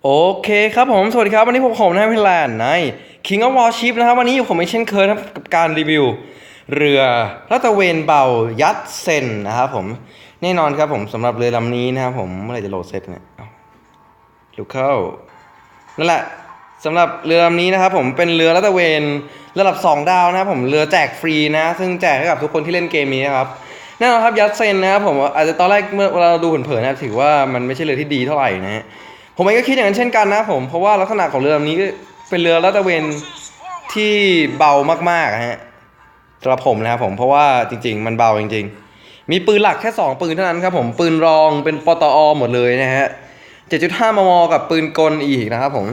โอเคครับผมสวัสดีครับวันนี้ผมนะพี่แลนด์ใน King of Warship นะครับวันนี้อยู่ผมเช่นเคยครับกับการรีวิวเรือลาดตระเวนเบายัตเซนนะครับผมแน่นอนครับผมสำหรับเรือลำนี้นะครับผมเมื่อไหร่จะโหลดเสร็จเนี่ยลูกเข้านั่นแหละสำหรับเรือลำนี้นะครับผมเป็นเรือลาดตระเวนระดับ2ดาวนะครับผมเรือแจกฟรีนะซึ่งแจกให้กับทุกคนที่เล่นเกมนี้นะครับแน่นอนครับยัตเซนนะครับผมอาจจะตอนแรกเมื่อเราดูเผินๆนะถือว่ามันไม่ใช่เรือที่ดีเท่าไหร่นะฮะผมเองก็คิดอย่างนั้นเช่นกันนะผมเพราะว่าลักษณะของเรือลำนี้ก็เป็นเรือลาดตระเวนที่เบามากๆฮะสำหรับผมนะครับผมเพราะว่าจริงๆมันเบาจริงๆมีปืนหลักแค่2ปืนเท่านั้นครับผมปืนรองเป็นปตอหมดเลยนะฮะ7.5 มมกับปืนกลอีกนะครับผม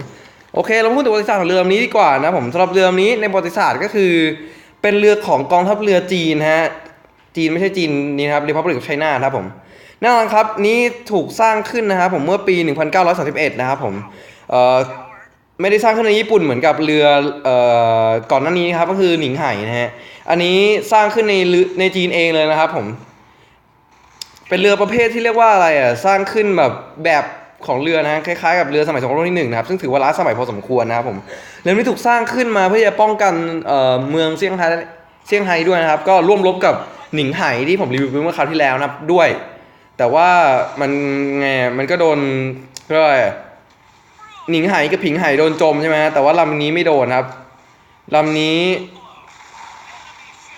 โอเคเราพูดถึงประวัติศาสตร์ของเรือลำนี้ดีกว่านะผมสำหรับเรือลำนี้ในประวัติศาสตร์ก็คือเป็นเรือของกองทัพเรือจีนฮะจีนไม่ใช่จีนนี่นะครับ Republic of China ครับผมแน่นอนครับนี้ถูกสร้างขึ้นนะครับผมเมื่อปี 1931 นะครับผมไม่ได้สร้างขึ้นในญี่ปุ่นเหมือนกับเรือก่อนหน้านี้ครับก็คือหนิงไห่นะฮะอันนี้สร้างขึ้นในจีนเองเลยนะครับผมเป็นเรือประเภทที่เรียกว่าอะไรสร้างขึ้นแบบของเรือนะคล้ายๆกับเรือสมัยสงครามโลกที่1นะครับซึ่งถือว่าล้าสมัยพอสมควรนะครับผมเรือนี้ถูกสร้างขึ้นมาเพื่อจะป้องกันเมืองเซี่ยงไฮ้ด้วยนะครับก็ร่วมรบกับหนิงไห่ที่ผมรีวิวเมื่อคราวที่แล้วนะครับด้วยแต่ว่ามันก็โดนเรียกว่าหนิงไห่กับผิงไห่โดนจมใช่ไหมแต่ว่าลำนี้ไม่โดนครับลำนี้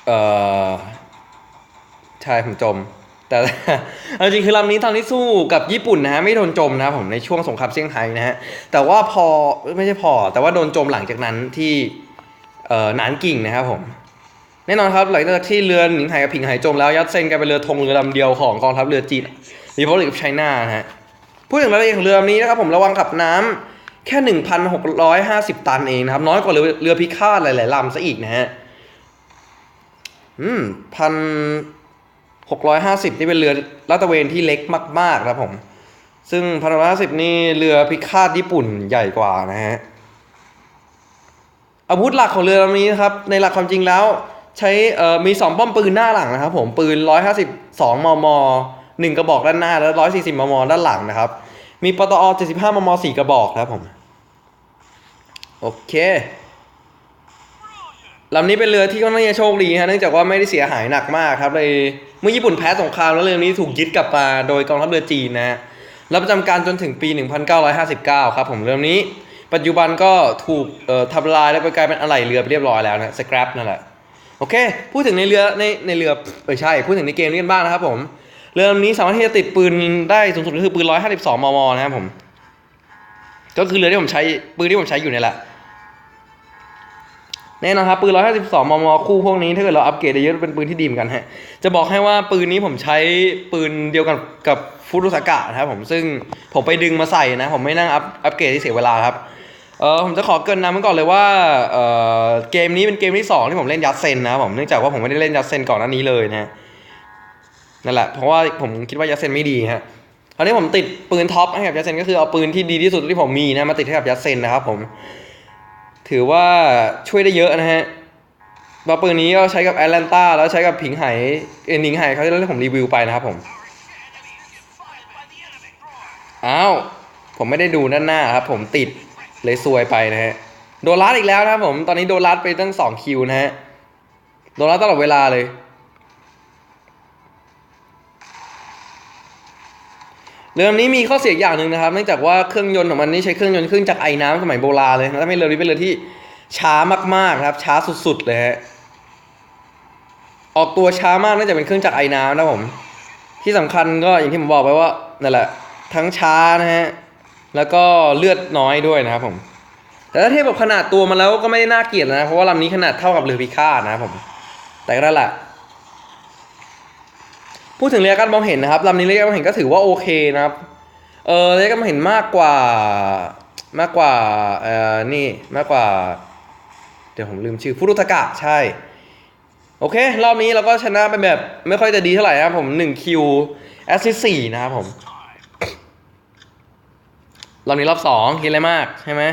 เอ่อใช่ผมจมแต่จริงคือลำนี้ตอนที่สู้กับญี่ปุ่นนะฮะไม่โดนจมนะครับผมในช่วงสงครามเซี่ยงไฮ้นะฮะแต่ว่าไม่ใช่แต่ว่าโดนจมหลังจากนั้นที่หนานกิ่งนะครับผมแน่นอนครับหลังจากที่เรือหนิงไห่กับผิงไห่จมแล้วยัตเซนกลายเป็นเรือธงเรือลำเดียวของกองทัพเรือจีน Republic of China นะฮะพูดถึงรายละเอียดของเรือลำนี้นะครับผมระวังขับน้ำแค่ 1,650 ตันเองนะครับน้อยกว่าเรือพิฆาตหลายๆลำซะอีกนะฮะ1,650นี่เป็นเรือลาดตระเวนที่เล็กมากๆครับผมซึ่ง1,650นี่เรือพิฆาตญี่ปุ่นใหญ่กว่านะฮะอาวุธหลักของเรือลำนี้นะครับในหลักความจริงแล้วใช้มี2ป้อมปืนหน้าหลังนะครับผมปืน152 มม1กระบอกด้านหน้าและ140 มมด้านหลังนะครับมีปตอ75 มม4กระบอกครับผมโอเคลำนี้เป็นเรือที่ค่อนข้างจะโชคดีฮะเนื่องจากว่าไม่ได้เสียหายหนักมากครับเลยเมื่อญี่ปุ่นแพ้สงครามแล้วเรือนี้ถูกยึดกลับมาโดยกองทัพเรือจีนนะฮะรับประจำการจนถึงปี 1959 ครับผมเรือนี้ปัจจุบันก็ถูกทำลายแล้วก็กลายเป็นอะไหล่เรือไปเรียบร้อยแล้วนะสแครปนั่นแหละโอเคพูดถึงในเรือในเรือใช่พูดถึงในเกมนี้กันบ้างนะครับผมเรือลำนี้สามารถที่จะติดปืนได้สูงสุดก็คือปืน152 มมนะครับผมก็คือเรือที่ผมใช้ปืนที่ผมใช้อยู่นี่แหละแน่นอนครับปืน152 มมคู่พวกนี้ถ้าเกิดเราอัปเกรดได้เยอะเป็นปืนที่ดีเหมือนกันฮะจะบอกให้ว่าปืนนี้ผมใช้ปืนเดียวกันกับฟุรุสากะนะครับผมซึ่งผมไปดึงมาใส่นะผมไม่นั่งอัปเกรดที่เสียเวลาครับผมจะขอเกริ่นนำไว้ก่อนเลยว่าเกมนี้เป็นเกมที่2ที่ผมเล่นยัดเซนนะครับผมเนื่องจากว่าผมไม่ได้เล่นยัดเซนก่อนหน้านี้เลยนะนั่นแหละเพราะว่าผมคิดว่ายัดเซนไม่ดีฮะคราวนี้ผมติดปืนท็อปให้กับยัดเซนก็คือเอาปืนที่ดีที่สุดที่ผมมีนะมาติดให้กับยัดเซนนะครับผมถือว่าช่วยได้เยอะนะฮะปืนนี้ก็ใช้กับแอตแลนตาแล้วใช้กับผิงไห่หนิงไห่เขาที่ผมรีวิวไปนะครับผมอ้าวผมไม่ได้ดูด้านหน้าครับผมติดเลยซวยไปนะฮะโดนลัดอีกแล้วนะครับผมตอนนี้โดนลัดไปตั้ง2คิวนะฮะโดนลัดตลอดเวลาเลยเรือลำนี้มีข้อเสียอย่างหนึ่งนะครับเนื่องจากว่าเครื่องยนต์ของมันนี่ใช้เครื่องยนต์เครื่องจักรไอน้ำสมัยโบราณเลยทำให้เรือนี้เป็นเรือที่ช้ามากๆครับช้าสุดๆเลยฮะออกตัวช้ามากน่าจะเป็นเครื่องจักรไอน้ำนะผมที่สำคัญก็อย่างที่ผมบอกไปว่านั่นแหละทั้งช้านะฮะแล้วก็เลือดน้อยด้วยนะครับผมแต่ถ้าเทียบกับขนาดตัวมันแล้วก็ไม่ได้น่าเกลียดนะเพราะว่าลำนี้ขนาดเท่ากับเรือพิฆาตนะครับผมแต่ก็นั่นแหละพูดถึงระยะการมองเห็นนะครับลำนี้ระยะการมองเห็นก็ถือว่าโอเคนะครับระยะการมองเห็นมากกว่านี่มากกว่าเดี๋ยวผมลืมชื่อฟุรุทากะใช่โอเครอบนี้เราก็ชนะไปแบบไม่ค่อยจะดีเท่าไหร่นะครับผม1คิวแอสซิสต์4นะครับผมรอบนี้รอบ2คิดอะไรมากใช่ไหม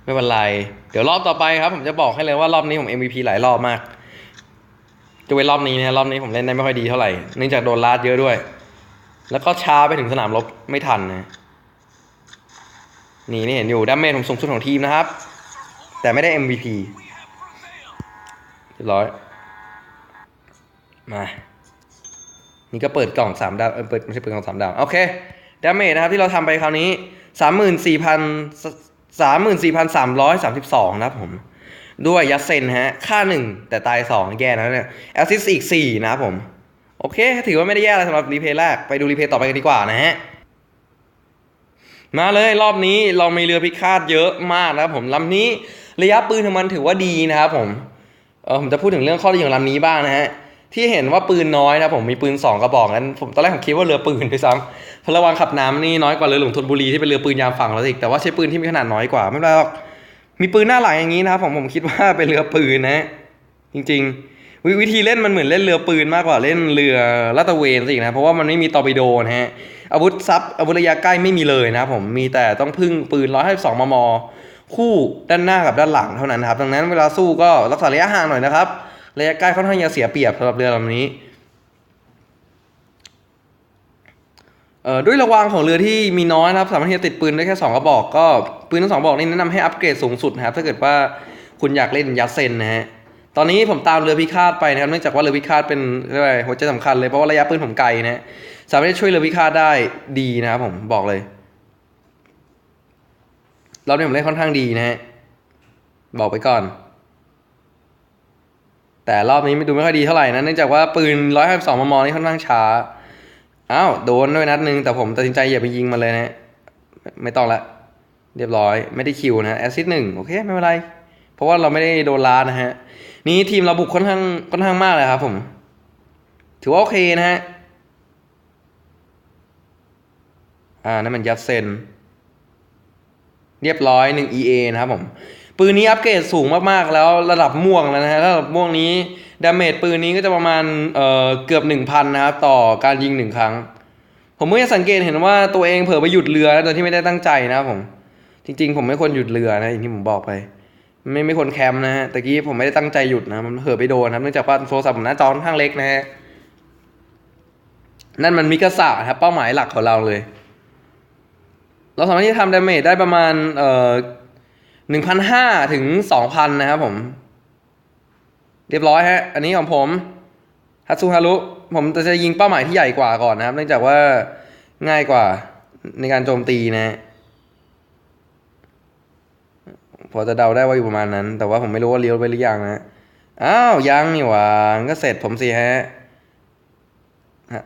ไม่เป็นไรเดี๋ยวรอบต่อไปครับผมจะบอกให้เลยว่ารอบนี้ผม MVP หลายรอบมากจะเป็นรอบนี้นะรอบนี้ผมเล่นได้ไม่ค่อยดีเท่าไหร่เนื่องจากโดนลาดเยอะด้วยแล้วก็ช้าไปถึงสนามรบไม่ทันนะ นี่เห็นอยู่ดาเมจผมสูงสุดของทีมนะครับแต่ไม่ได้ MVP เรียบร้อยมานี่ก็เปิดกล่อง3ดาวเปิดไม่ใช่เปิดกล่อง3ดาวโอเคดาเมจนะครับที่เราทำไปคราวนี้34,332นะครับผมด้วยยัดเซนฮะค่า1แต่ตาย2แย่นะเนี่ยแอสซิสต์อีก4นะครับผมโอเคถือว่าไม่ได้แย่อะไรสำหรับรีเพย์แรกไปดูรีเพย์ต่อไปกันดีกว่านะฮะมาเลยรอบนี้เรามีเรือพิฆาตเยอะมากนะครับผมลำนี้ระยะปืนของมันถือว่าดีนะครับผมจะพูดถึงเรื่องข้อดีของลำนี้บ้างนะฮะที่เห็นว่าปืนน้อยนะผมมีปืน2กระบอกนั้นผมตอนแรกผมคิดว่าเรือปืนด้วยซ้ำเพราะระวังขับน้ำนี่น้อยกว่าเรือหลวงธนบุรีที่เป็นเรือปืนยามฝั่งแล้วอีกแต่ว่าใช้ปืนที่มีขนาดน้อยกว่าไม่เป็นไรหรอกมีปืนหน้าหลังอย่างนี้นะครับผมคิดว่าเป็นเรือปืนนะจริงๆวิธีเล่นมันเหมือนเล่นเรือปืนมากกว่าเล่นเรือลาดตระเวนสินะเพราะว่ามันไม่มีตอร์ปิโดนะฮะอาวุธระยะใกล้ไม่มีเลยนะผมมีแต่ต้องพึ่งปืน152มมคู่ด้านหน้ากับด้านหลังเท่านั้นครับดังนั้นเวลาสู้ก็รักษาระยะห่างหน่อยนะครับระยะใกล้ค่อนข้างจะเสียเปรียบสำหรับเรือลำนี้ด้วยระวางของเรือที่มีน้อยนะครับสามารถที่จะติดปืนได้แค่2กระบอกก็ปืนทั้ง2กระบอกนี้แนะนำให้อัปเกรดสูงสุดนะครับถ้าเกิดว่าคุณอยากเล่นยัดเซนนะฮะตอนนี้ผมตามเรือพิฆาตไปนะครับเนื่องจากว่าเรือพิฆาตเป็นอะไรหัวใจสำคัญเลยเพราะว่าระยะปืนผมไกลนะสามารถช่วยเรือพิฆาตได้ดีนะครับผมบอกเลยเราเนี่ยผมเล่นค่อนข้างดีนะฮะบอกไปก่อนแต่รอบนี้ไม่ดูไม่ค่อยดีเท่าไหร่นะเนื่องจากว่าปืน152มมนี่ค่อนข้างช้าอ้าวโดนด้วยนัดนึงแต่ผมตัดสินใจอย่าไปยิงมันเลยนะไม่ต้องละเรียบร้อยไม่ได้คิวนะแอซิด1โอเคไม่เป็นไรเพราะว่าเราไม่ได้โดนล้านะฮะนี่ทีมเราบุกค่อนข้างมากเลยครับผมถือว่าโอเคนะฮะนั่นมันยัดเซนเรียบร้อย1 EA นะครับผมปืนนี้อัปเกรดสูงมากๆแล้วระดับม่วงแล้วนะฮะระดับม่วงนี้ดาเมจปืนนี้ก็จะประมาณเกือบ 1,000 นะครับต่อการยิง1ครั้งผมเมื่อสังเกตเห็นว่าตัวเองเผลอไปหยุดเรือโดยที่ไม่ได้ตั้งใจนะครับผมจริงๆผมไม่ควรหยุดเรือนะอย่างที่ผมบอกไปไม่ควรแคมป์นะฮะตะกี้ผมไม่ได้ตั้งใจหยุดนะมันเผลอไปโดนครับเนื่องจากว่าโทรศัพท์ผมหน้าจอค่อนข้างเล็กนะฮะนั่นมันมิกาสะครับเป้าหมายหลักของเราเลยเราสามารถที่จะทำดาเมจได้ประมาณ1,500 ถึง 2,000 นะครับผมเรียบร้อยฮะอันนี้ของผมฮัตสึฮารุผมจะยิงเป้าหมายที่ใหญ่กว่าก่อนนะครับเนื่องจากว่าง่ายกว่าในการโจมตีนะพอจะเดาได้ว่าอยู่ประมาณนั้นแต่ว่าผมไม่รู้ว่าเลี้ยวไปหรือยังนะอ้าวยังนี่หว่าก็เสร็จผมสิฮะ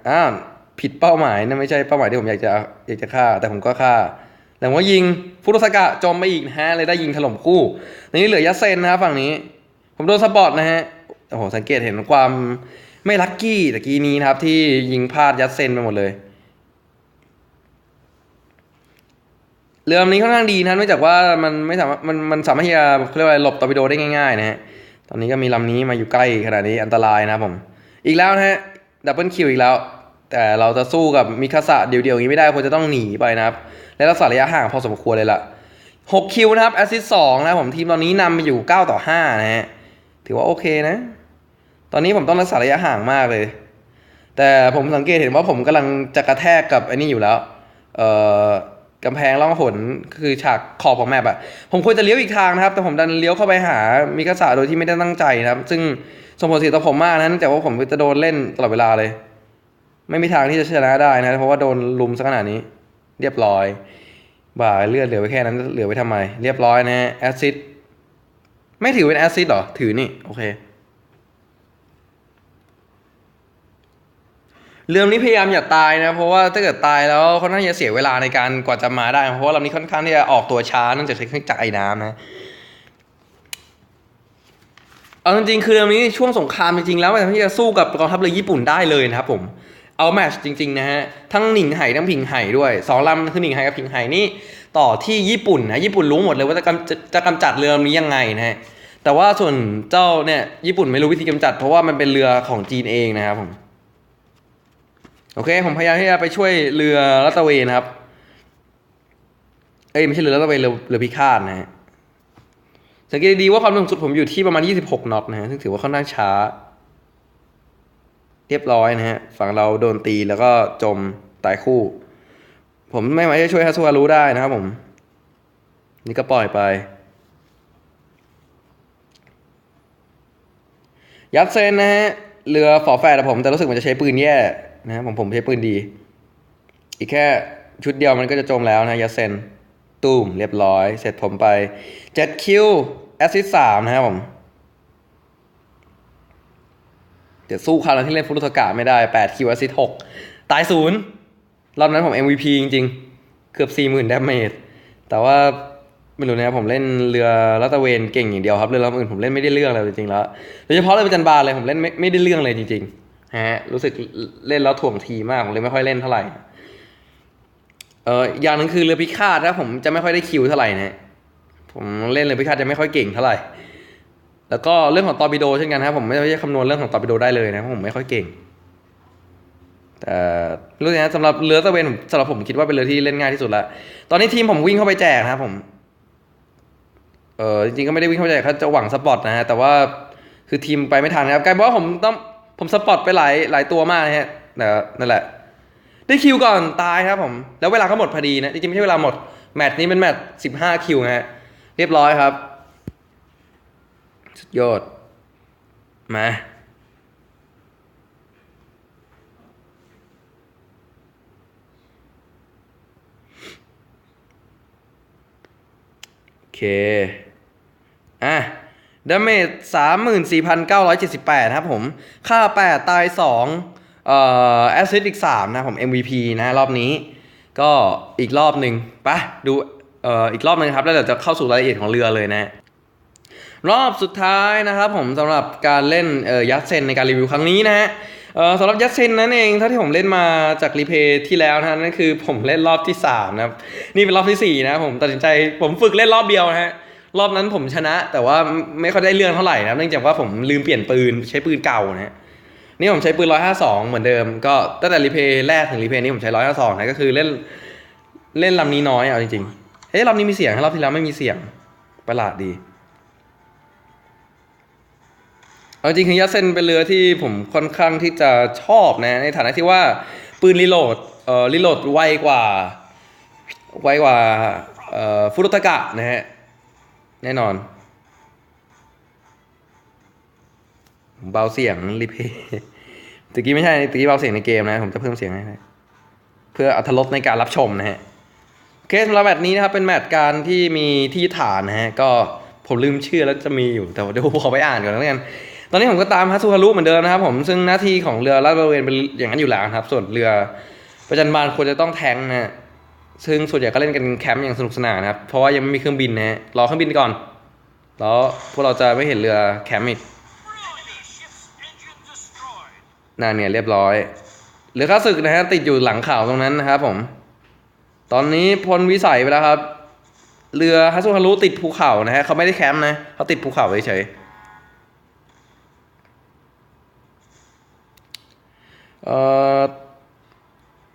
อ้าวผิดเป้าหมายนะไม่ใช่เป้าหมายที่ผมอยากจะฆ่าแต่ผมก็ฆ่าแต่ว่ายิงฟุรุสกะจมไปอีกนะฮะเลยได้ยิงถล่มคู่นี้เหลือยัสเซนนะครับฝั่งนี้ผมโดนสปอร์ตนะฮะโอ้โหสังเกตเห็นความไม่ลัคกี้ตะกี้นี้นะครับที่ยิงพลาดยัดเซนไปหมดเลยเรือลำนี้ค่อนข้างดีนะเนื่องจากว่ามันไม่สามารถมันสามารถที่จะเรียกว่าหลบตอร์ปิโดได้ง่ายๆนะฮะตอนนี้ก็มีลำนี้มาอยู่ใกล้ขนาดนี้อันตรายนะครับผมอีกแล้วนะฮะดับเบิลคิวอีกแล้วแต่เราจะสู้กับมิคาสะเดี่ยวๆอย่างนี้ไม่ได้ควรจะต้องหนีไปนะครับและรักษาระยะห่างพอสมควรเลยล่ะ6คิวนะครับแอสซิสต์2นะผมทีมตอนนี้นำไปอยู่9-5นะฮะถือว่าโอเคนะตอนนี้ผมต้องรักษาระยะห่างมากเลยแต่ผมสังเกตเห็นว่าผมกำลังจะกระแทกกับไอ้นี่อยู่แล้วกำแพงล่องหนคือฉากขอบของแมปอะผมควรจะเลี้ยวอีกทางนะครับแต่ผมดันเลี้ยวเข้าไปหามิคาสะโดยที่ไม่ได้ตั้งใจนะครับซึ่งส่งผลเสียต่อผมมากนะเนื่องจากว่าผมจะโดนเล่นตลอดเวลาเลยไม่มีทางที่จะชนะได้นะเพราะว่าโดนลุมซะขนาดนี้เรียบร้อยบ่าเลือดเหลือไว้แค่นั้นเหลือไว้ทำไมเรียบร้อยนะแอซิดไม่ถือเป็นแอซิดหรอถือนี่โอเคเรื่องนี้พยายามอย่าตายนะเพราะว่าถ้าเกิดตายแล้วค่อนข้างจะเสียเวลาในการกว่าจะมาได้เพราะว่าลำนี้ค่อนข้างที่จะออกตัวช้าเนื่องจากใช้เครื่องจักรไอ้น้ำนะเอาจริงๆคือเรื่องนี้ช่วงสงครามจริงๆแล้วมันที่จะสู้กับกองทัพเรือญี่ปุ่นได้เลยนะครับผมเอาแมตช์จริงๆนะฮะทั้งหนิงไห่ทั้งผิงไห่ด้วย2ลำคือหนิงไห่กับผิงไห่นี่ต่อที่ญี่ปุ่นนะญี่ปุ่นรู้หมดเลยว่าจะกำจัดเรือลำนี้ยังไงนะฮะแต่ว่าส่วนเจ้าเนี่ยญี่ปุ่นไม่รู้วิธีกำจัดเพราะว่ามันเป็นเรือของจีนเองนะครับผมโอเคผมพยายามที่จะไปช่วยเรือลาดตระเวนครับไม่ใช่เรือลาดตระเวนเรือพิฆาตนะฮะสังเกตดีว่าความเร็วสูงสุดผมอยู่ที่ประมาณ26 น็อตนะฮะซึ่งถือว่าค่อนข้างช้าเรียบร้อยนะฮะฝั่งเราโดนตีแล้วก็จมตายคู่ผมไม่สามารถจะช่วยฮัตสึฮารุได้นะครับผม นี่ก็ปล่อยไปยัดเซนนะฮะเรือฝอแฝดผมแต่รู้สึกมันจะใช้ปืนแย่นะผมใช้ปืนดีอีกแค่ชุดเดียวมันก็จะจมแล้วนะยัดเซนตูมเรียบร้อยเสร็จผมไป7คิวแอสซิสต์3นะครับผมเดี๋ยวสู้คราวนั้นที่เล่นฟุรุตกะไม่ได้8คิวแอสซิสต์6ตาย0รอบนั้นผม MVP จริงๆเกือบ 40,000 ดาเมจแต่ว่าไม่รู้นะครับผมเล่นเรือลาดตระเวนเก่งอย่างเดียวครับเรือลำอื่นผมเล่นไม่ได้เรื่องเลยจริงๆแล้วโดยเฉพาะเรือประจันบานเลยผมเล่นไม่ได้เรื่องเลยจริงๆฮะรู้สึกเล่นแล้วถ่วงทีมากผมเลยไม่ค่อยเล่นเท่าไหร่อย่างหนึ่งคือเรือพิฆาตนะผมจะไม่ค่อยได้คิวเท่าไหร่นะผมเล่นเรือพิฆาตจะไม่ค่อยเก่งเท่าไหร่แล้วก็เรื่องของตอร์ปิโดเช่นกันครับผมไม่ได้คำนวณเรื่องของตอร์ปิโดได้เลยนะเพราะผมไม่ค่อยเก่งแต่รู้สึกนะสำหรับเรือตะเวนสำหรับผมคิดว่าเป็นเรือที่เล่นง่ายที่สุดละตอนนี้ทีมผมวิ่งเข้าไปแจกนะครับผมจริงๆก็ไม่ได้วิ่งเข้าไปแจกเขาจะหวังสปอตนะฮะแต่ว่าคือทีมไปไม่ทันนะครับกลายเป็นว่าผมสปอตไปหลายตัวมากนะฮะแต่นั่นแหละได้คิวก่อนตายครับผมแล้วเวลาก็หมดพอดีนะจริงๆไม่ใช่เวลาหมดแมตช์นี้เป็นแมตช์15คิวนะฮะเรียบร้อยครับสุดยอดมาโอเคดาเมจ34,978ครับผมค่า8ตาย2แอสซิสต์อีก3นะผม MVP นะรอบนี้ก็อีกรอบหนึ่งไปดูอีกรอบนึงครับแล้วเดี๋ยวจะเข้าสู่รายละเอียดของเรือเลยนะรอบสุดท้ายนะครับผมสำหรับการเล่นยัดเซนในการรีวิวครั้งนี้นะฮะสำหรับยัดเซนนั่นเองเท่าที่ผมเล่นมาจากรีเพย์ที่แล้วนะนั่นคือผมเล่นรอบที่3นะครับนี่เป็นรอบที่4นะผมตัดสินใจผมฝึกเล่นรอบเดียวนะฮะรอบนั้นผมชนะแต่ว่าไม่ค่อยได้เรื่องเท่าไหร่นะเนื่องจากว่าผมลืมเปลี่ยนปืนใช้ปืนเก่านะฮะนี่ผมใช้ปืน152เหมือนเดิมก็ตั้งแต่รีเพย์แรกถึงรีเพย์นี้ผมใช้152นะก็คือเล่นลำนี้น้อยเอาจริงๆเฮ้ยรอบนี้มีเสียงรอบที่แล้วไม่มีเสียงประหลาดดีเอาจริงคือยัดเซนเป็นเรือที่ผมค่อนข้างที่จะชอบนะในฐานะที่ว่าปืนรีโหลดรีโหลดไวกว่าฟุรุตกะนะฮะแน่นอนผมเบาเสียงรีเพย์ตะกี้ไม่ใช่ตะกี้เบาเสียงในเกมนะผมจะเพิ่มเสียงให้เพื่ออรรถรสในการรับชมนะฮะโอเคสำหรับแมตช์นี้นะครับเป็นแมตช์การที่มีที่ฐานนะฮะก็ผมลืมชื่อแล้วจะมีอยู่แต่เดี๋ยวผมขอไปอ่านก่อนแล้วกันตอนนี้ผมก็ตามฮัตสุฮารุเหมือนเดิมนะครับผมซึ่งหน้าที่ของเรือลาดตระเวนเป็นอย่างนั้นอยู่แล้วครับส่วนเรือประจันบานควรจะต้องแทงนะฮะซึ่งส่วนใหญ่ก็เล่นกันแคมป์อย่างสนุกสนานนะครับเพราะว่ายังไม่มีเครื่องบินนะฮะรอเครื่องบินก่อนแล้วพวกเราจะไม่เห็นเรือแคมป์อีกนั่นเนี่ยเรียบร้อยเรือข้าศึกนะฮะติดอยู่หลังข่าวตรงนั้นนะครับผมตอนนี้พ้นวิสัยไปแล้วครับเรือฮัตสุฮารุติดภูเขานะฮะเขาไม่ได้แคมป์นะเขาติดภูเขาเฉย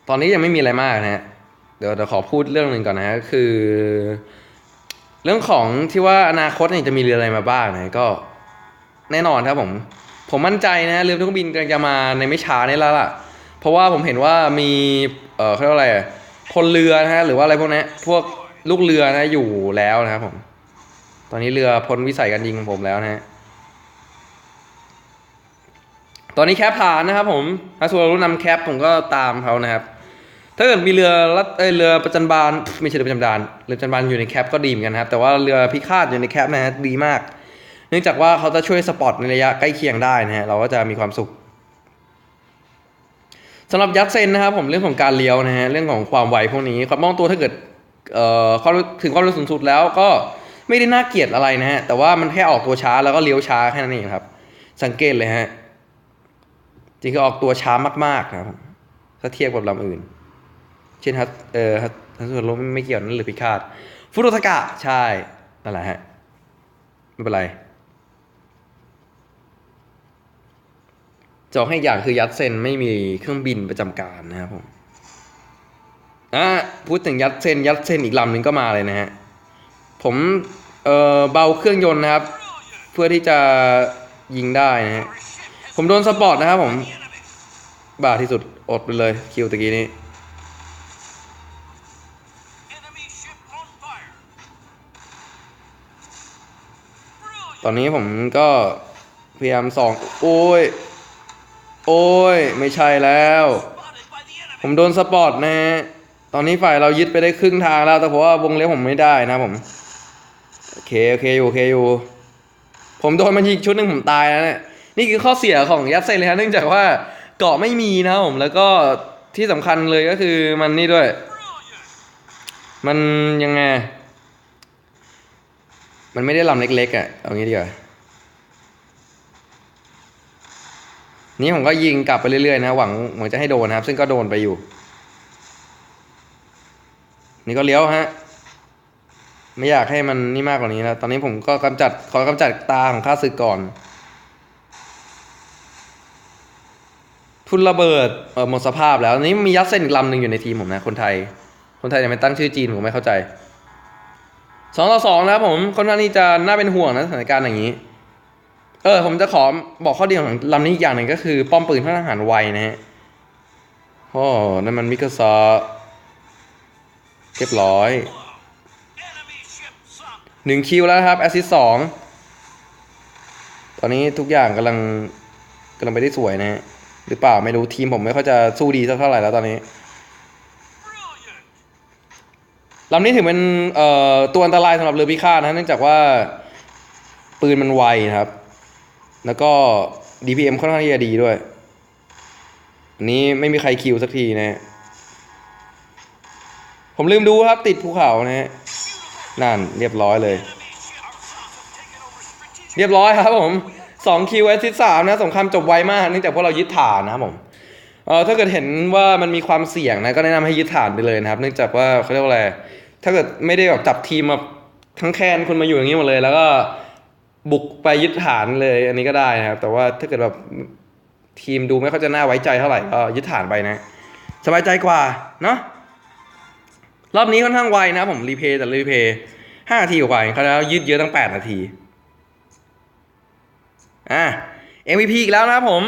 ตอนนี้ยังไม่มีอะไรมากนะฮะเดี๋ยวขอพูดเรื่องหนึ่งก่อนนะฮะคือ เรื่องของที่ว่าอนาคตเนี่ยจะมีเรืออะไรมาบ้างนะก็แน่นอนครับผมมั่นใจนะเรือเครื่องบินกำลังจะมาในไม่ช้านี่แล้วล่ะเพราะว่าผมเห็นว่ามีเขาเรียกว่าอะไรพลเรือนะฮะหรือว่าอะไรพวกนี้พวกลูกเรือนะอยู่แล้วนะครับผมตอนนี้เรือพ้นวิสัยการยิงของผมแล้วนะฮะตอนนี้แคปผ่านนะครับผมฮัสซูรุนำแคปผมก็ตามเขานะครับถ้าเกิดมีเรือเรือประจันบานไม่ใช่เรือประจันบานเรือประจันบานอยู่ในแคปก็ดีเหมือนกันครับแต่ว่าเรือพิฆาตอยู่ในแคปนะฮะดีมากเนื่องจากว่าเขาจะช่วยสปอร์ตในระยะใกล้เคียงได้นะฮะเราก็จะมีความสุขสำหรับยัดเซนนะครับผมเรื่องของการเลี้ยวนะฮะเรื่องของความไวพวกนี้ความมองตัวถ้าเกิดความถึงความเร็วสูงสุดแล้วก็ไม่ได้น่าเกลียดอะไรนะฮะแต่ว่ามันแค่ออกตัวช้าแล้วก็เลี้ยวช้าแค่นั้นเองครับสังเกตเลยฮะจริงก็ออกตัวช้ามากๆนะครับถ้าเทียบกับลำอื่นเช่นฮัตสุฮารุไม่เกี่ยวนั่นหรือพิฆาตฟุรุทากะใช่นั่นแหละฮะไม่เป็นไรจองให้อย่างคือยัดเซนไม่มีเครื่องบินประจำการนะครับผมพูดถึงยัดเซนอีกลำหนึ่งก็มาเลยนะฮะผมเบาเครื่องยนต์นะครับเพื่อที่จะยิงได้นะฮะผมโดนสปอร์ตนะครับผมบาดที่สุดอดไปเลยคิวตะกี้นี้ ตอนนี้ผมก็พยายามส่องโอ้ยโอ้ยไม่ใช่แล้วผมโดนสปอร์ตนะฮะตอนนี้ฝ่ายเรายึดไปได้ครึ่งทางแล้วแต่เพราะว่าวงเลี้ยวผมไม่ได้นะผมโอเคอยู่ผมโดนมันยิงชุดหนึ่งผมตายแล้วเนี่ยนี่คือข้อเสียของยัดเซนเลยครับเนื่องจากว่าเกาะไม่มีนะผมแล้วก็ที่สำคัญเลยก็คือมันนี่ด้วยมันยังไงมันไม่ได้ลำเล็กๆอ่ะเอางี้ดีกว่านี่ผมก็ยิงกลับไปเรื่อยๆนะหวังจะให้โดนนะครับซึ่งก็โดนไปอยู่นี่ก็เลี้ยวฮะไม่อยากให้มันนี่มากกว่านี้แล้วตอนนี้ผมก็ขอกำจัดตาของข้าศึกก่อนทุนระเบิดหมดสภาพแล้วนี้มียัดเส้นอีกลำหนึ่งอยู่ในทีมผมนะคนไทยยังไม่ตั้งชื่อจีนผมไม่เข้าใจ2-2นะครับผมค่อนข้างที่จะน่าเป็นห่วงนะสถานการณ์อย่างนี้ผมจะขอบอกข้อดีของลำนี้อีกอย่างหนึ่งก็คือป้อมปืนค่อนข้างหันไวนะฮะนั่นมันมิกาซาเรียบร้อย1 คิวแล้วครับแอสซิสต์2ตอนนี้ทุกอย่างกำลังไปได้สวยนะฮะหรือเปล่าไม่รู้ทีมผมไม่ค่อยจะสู้ดีสักเท่าไหร่แล้วตอนนี้ลำนี้ถือเป็นตัวอันตรายสำหรับเรือพิฆาตนะเนื่องจากว่าปืนมันไวนะครับแล้วก็ DPM ค่อนข้างที่จะดีด้วยอันนี้ไม่มีใครคิวสักทีนะผมลืมดูครับติดภูเขานะฮะนั่นเรียบร้อยเลยเรียบร้อยครับผม2 คิวแอสซิสต์3นะสงครามจบไวมากเนื่องจากพวกเรายึดฐานนะครับผมถ้าเกิดเห็นว่ามันมีความเสี่ยงนะก็แนะนำให้ยึดฐานไปเลยนะครับเนื่องจากว่าเขาเรียกว่าอะไรถ้าเกิดไม่ได้แบบจับทีมมาทั้งแคนคนมาอยู่อย่างนี้หมดเลยแล้วก็บุกไปยึดฐานเลยอันนี้ก็ได้นะครับแต่ว่าถ้าเกิดแบบทีมดูไม่ค่อยจะน่าไว้ใจเท่าไหร่ก็ยึดฐานไปนะสบายใจกว่าเนาะรอบนี้ค่อนข้างไวนะผมรีเพย์5 นาทีกว่าเขาแล้วยืดเยอะตั้ง8 นาทีMVP อีกแล้วนะครับผม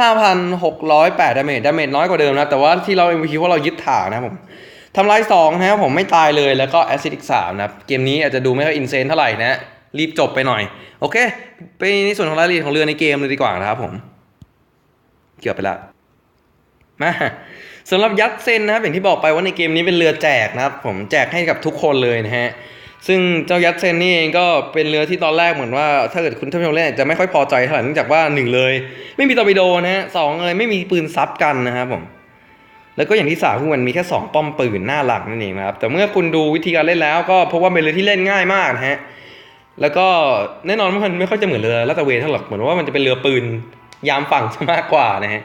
15,608 ดาเมจน้อยกว่าเดิมนะแต่ว่าที่เรา MVP เพราะเรายึดฐานนะครับผมทำลาย2นะครับผมไม่ตายเลยแล้วก็แอสซิดอีก3นะครับเกมนี้อาจจะดูไม่ค่อยอินเซนเท่าไหร่นะรีบจบไปหน่อยโอเคไปในส่วนของรายละเอียดของเรือในเกมเลยดีกว่านะครับผมเกือบไปละมาสำหรับยัดเซนนะครับอย่างที่บอกไปว่าในเกมนี้เป็นเรือแจกนะครับผมแจกให้กับทุกคนเลยนะฮะซึ่งเจ้ายัดเซนนี่เองก็เป็นเรือที่ตอนแรกเหมือนว่าถ้าเกิดคุณท่านผู้ชมเล่นจะไม่ค่อยพอใจเท่าไหร่เนื่องจากว่า1เลยไม่มีตอร์ปิโดนะฮะ2เลยไม่มีปืนซับกันนะครับผมแล้วก็อย่างที่3คือมันมีแค่2ป้อมปืนหน้าหลักนั่นเองนะครับแต่เมื่อคุณดูวิธีการเล่นแล้วก็พบว่าเป็นเรือที่เล่นง่ายมากนะฮะแล้วก็แน่นอนมันไม่ค่อยจะเหมือนเรือลาดตระเวนเท่าไหร่เหมือนว่ามันจะเป็นเรือปืนยามฝั่งมากกว่านะฮะ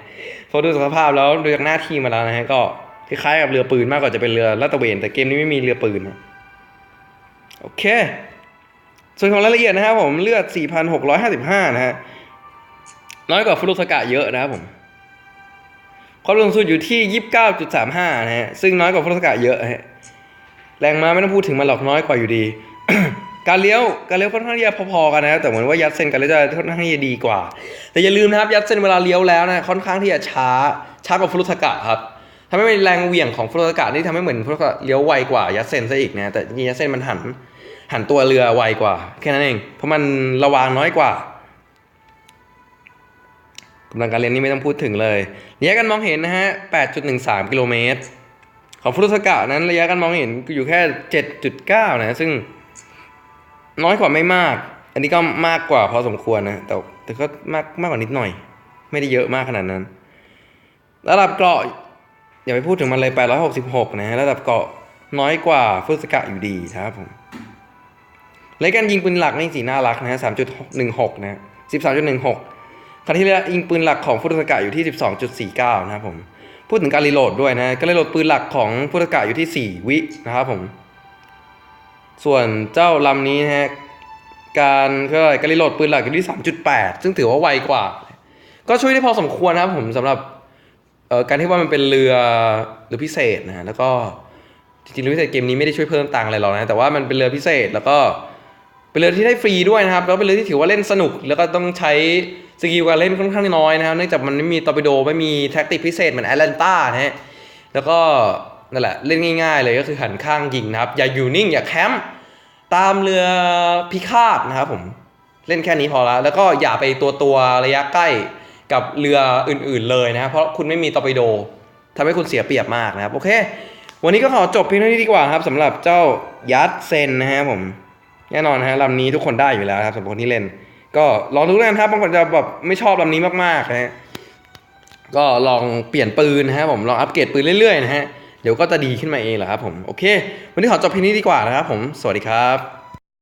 พอดูสภาพแล้วดูจากหน้าทีมมาแล้วนะฮะก็คล้ายๆกับเรือปืนมากกว่าจะเป็นเรือลาดตระเวนแต่เกมนี้ไม่มีเรือปืนนะโอเคส่วนของรายละเอียดนะครับผมเลือด 4,655 นะฮะน้อยกว่าฟุรุสกะเยอะนะครับผมความเร็วสูงสุดอยู่ที่ 29.35 นะฮะซึ่งน้อยกว่าฟุรุสกะเยอะฮะแรงม้าไม่ต้องพูดถึงมันหรอกน้อยกว่าอยู่ดี การเลี้ยวค่อนข้างที่จะพอๆกันนะแต่เหมือนว่ายัดเส้นการเลี้ยวจะค่อนข้างที่จะดีกว่าแต่อย่าลืมนะครับยัดเส้นเวลาเลี้ยวแล้วนะค่อนข้างที่จะช้ากว่าฟุรุสกะครับทำให้เป็นแรงเหวี่ยงของฟุรุสกะนี่ทำให้เหมือนฟุรุสกะเลี้ยวไวกว่ายัดเส้นซะอีกนะแต่จริงๆยัดเส้นมันหันตัวเรือไวกว่าแค่นั้นเองเพราะมันระวางน้อยกว่ากำลังการเรียนนี่ไม่ต้องพูดถึงเลยระยะการมองเห็นนะฮะ 8.13 กิโลเมตรของฟุรุสกะนั้นระยะการมองเห็นอยู่แค่ 7.9 นะซึ่งน้อยกว่าไม่มากอันนี้ก็มากกว่าพอสมควรนะแต่ก็มากกว่านิดหน่อยไม่ได้เยอะมากขนาดนั้นระดับเกราะอย่าไปพูดถึงมันเลย866นะฮะระดับเกราะน้อยกว่าฟุรุสกะอยู่ดีครับผมและการยิงปืนหลักนี่สีน่ารักนะฮะ 3.16 นะ 13.16 ขณะที่ยิงปืนหลักของฟุรุสกะอยู่ที่ 12.49 นะครับผมพูดถึงการรีโหลดด้วยนะการรีโหลดปืนหลักของฟุรุสกะอยู่ที่4 วินะครับผมส่วนเจ้าลำนี้นะฮะการรีโหลดปืนหลักอยู่ที่ 3.8 ซึ่งถือว่าไวกว่าก็ช่วยได้พอสมควรนะครับผมสำหรับการที่ว่ามันเป็นเรือพิเศษนะฮะแล้วก็จริงๆเรือพิเศษเกมนี้ไม่ได้ช่วยเพิ่มตังค์อะไรหรอกนะแต่ว่ามันเป็นเรือพิเศษแล้วก็เป็นเรือที่ได้ฟรีด้วยนะครับแล้วเป็นเรือที่ถือว่าเล่นสนุกแล้วก็ต้องใช้สกิลการเล่นค่อนข้างน้อยนะครับเนื่องจากมันไม่มีตอร์ปิโดไม่มีแท็กติกพิเศษเหมือนแอตแลนต้านะฮะแล้วก็นั่นแหละเล่นง่ายๆเลยก็คือหันข้างยิงนะครับอย่าอยู่นิ่งอย่าแคมป์ ตามเรือพิฆาตนะครับผมเล่นแค่นี้พอแล้วก็อย่าไปตัวระยะใกล้กับเรืออื่นๆเลยนะครับเพราะคุณไม่มีตอร์ปิโดทำให้คุณเสียเปรียบมากนะครับโอเควันนี้ก็ขอจบเพียงเท่านี้ดีกว่าครับสำหรับเจ้ายัดเซนนะฮะผมแน่นอนฮะลำนี้ทุกคนได้อยู่แล้วครับสำหรับคนที่เล่นก็ลองดูแล้วกันครับบางคนจะแบบไม่ชอบลำนี้มากๆนะฮะก็ลองเปลี่ยนปืนนะฮะผมลองอัปเกรดปืนเรื่อยๆนะฮะเดี๋ยวก็จะดีขึ้นมาเองแหละครับผมโอเควันนี้ขอจบเพียงนี้ดีกว่านะครับผมสวัสดีครับ